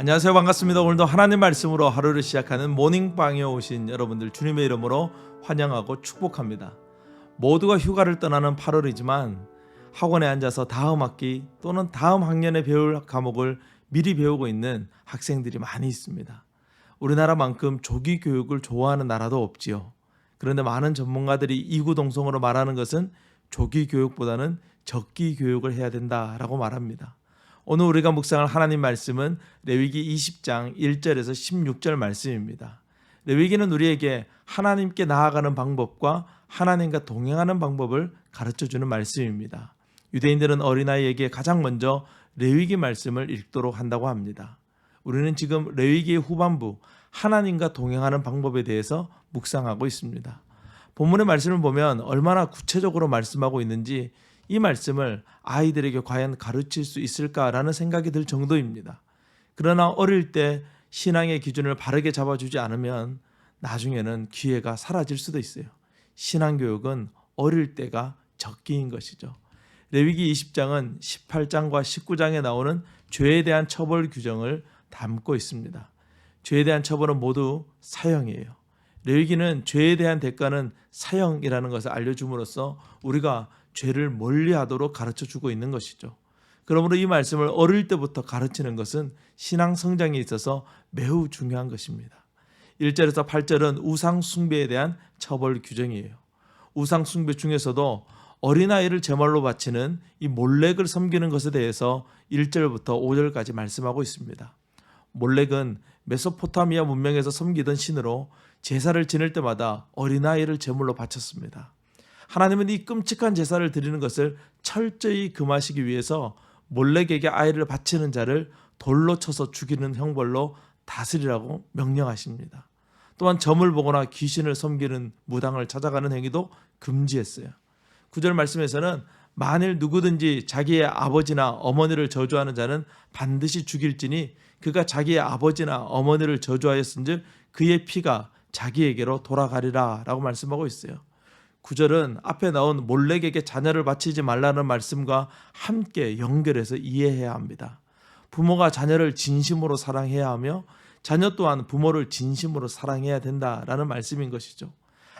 안녕하세요. 반갑습니다. 오늘도 하나님 말씀으로 하루를 시작하는 모닝방에 오신 여러분들 주님의 이름으로 환영하고 축복합니다. 모두가 휴가를 떠나는 8월이지만 학원에 앉아서 다음 학기 또는 다음 학년에 배울 과목을 미리 배우고 있는 학생들이 많이 있습니다. 우리나라만큼 조기 교육을 좋아하는 나라도 없지요. 그런데 많은 전문가들이 이구동성으로 말하는 것은 조기 교육보다는 적기 교육을 해야 된다라고 말합니다. 오늘 우리가 묵상할 하나님 말씀은 레위기 20장 1절에서 16절 말씀입니다. 레위기는 우리에게 하나님께 나아가는 방법과 하나님과 동행하는 방법을 가르쳐주는 말씀입니다. 유대인들은 어린아이에게 가장 먼저 레위기 말씀을 읽도록 한다고 합니다. 우리는 지금 레위기의 후반부 하나님과 동행하는 방법에 대해서 묵상하고 있습니다. 본문의 말씀을 보면 얼마나 구체적으로 말씀하고 있는지 이 말씀을 아이들에게 과연 가르칠 수 있을까라는 생각이 들 정도입니다. 그러나 어릴 때 신앙의 기준을 바르게 잡아주지 않으면 나중에는 기회가 사라질 수도 있어요. 신앙교육은 어릴 때가 적기인 것이죠. 레위기 20장은 18장과 19장에 나오는 죄에 대한 처벌 규정을 담고 있습니다. 죄에 대한 처벌은 모두 사형이에요. 레위기는 죄에 대한 대가는 사형이라는 것을 알려줌으로써 우리가 죄를 멀리하도록 가르쳐주고 있는 것이죠. 그러므로 이 말씀을 어릴 때부터 가르치는 것은 신앙 성장에 있어서 매우 중요한 것입니다. 1절에서 8절은 우상 숭배에 대한 처벌 규정이에요. 우상 숭배 중에서도 어린아이를 제물로 바치는 이 몰렉을 섬기는 것에 대해서 1절부터 5절까지 말씀하고 있습니다. 몰렉은 메소포타미아 문명에서 섬기던 신으로 제사를 지낼 때마다 어린아이를 제물로 바쳤습니다. 하나님은 이 끔찍한 제사를 드리는 것을 철저히 금하시기 위해서 몰렉에게 아이를 바치는 자를 돌로 쳐서 죽이는 형벌로 다스리라고 명령하십니다. 또한 점을 보거나 귀신을 섬기는 무당을 찾아가는 행위도 금지했어요. 9절 말씀에서는 만일 누구든지 자기의 아버지나 어머니를 저주하는 자는 반드시 죽일지니 그가 자기의 아버지나 어머니를 저주하였은즉 그의 피가 자기에게로 돌아가리라 라고 말씀하고 있어요. 9절은 앞에 나온 몰렉에게 자녀를 바치지 말라는 말씀과 함께 연결해서 이해해야 합니다. 부모가 자녀를 진심으로 사랑해야 하며 자녀 또한 부모를 진심으로 사랑해야 된다라는 말씀인 것이죠.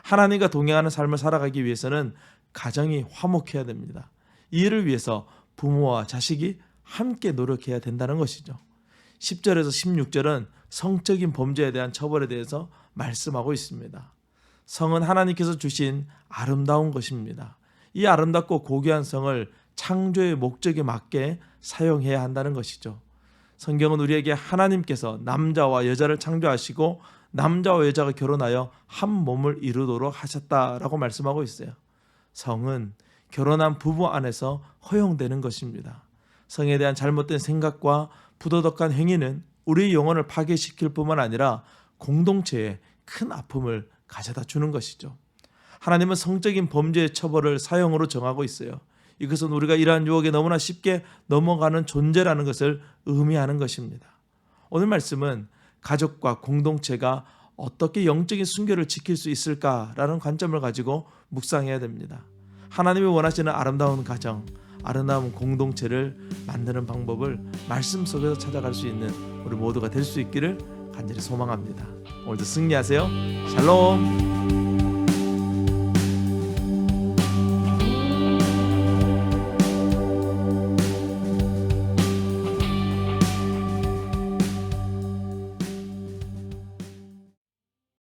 하나님과 동행하는 삶을 살아가기 위해서는 가정이 화목해야 됩니다. 이를 위해서 부모와 자식이 함께 노력해야 된다는 것이죠. 10절에서 16절은 성적인 범죄에 대한 처벌에 대해서 말씀하고 있습니다. 성은 하나님께서 주신 아름다운 것입니다. 이 아름답고 고귀한 성을 창조의 목적에 맞게 사용해야 한다는 것이죠. 성경은 우리에게 하나님께서 남자와 여자를 창조하시고 남자와 여자가 결혼하여 한 몸을 이루도록 하셨다라고 말씀하고 있어요. 성은 결혼한 부부 안에서 허용되는 것입니다. 성에 대한 잘못된 생각과 부도덕한 행위는 우리의 영혼을 파괴시킬 뿐만 아니라 공동체에 큰 아픔을 가져다 주는 것이죠. 하나님은 성적인 범죄의 처벌을 사형으로 정하고 있어요. 이것은 우리가 이러한 유혹에 너무나 쉽게 넘어가는 존재라는 것을 의미하는 것입니다. 오늘 말씀은 가족과 공동체가 어떻게 영적인 순결을 지킬 수 있을까라는 관점을 가지고 묵상해야 됩니다. 하나님이 원하시는 아름다운 가정, 아름다운 공동체를 만드는 방법을 말씀 속에서 찾아갈 수 있는 우리 모두가 될 수 있기를 간절히 소망합니다. 오늘도 승리하세요. 샬롬.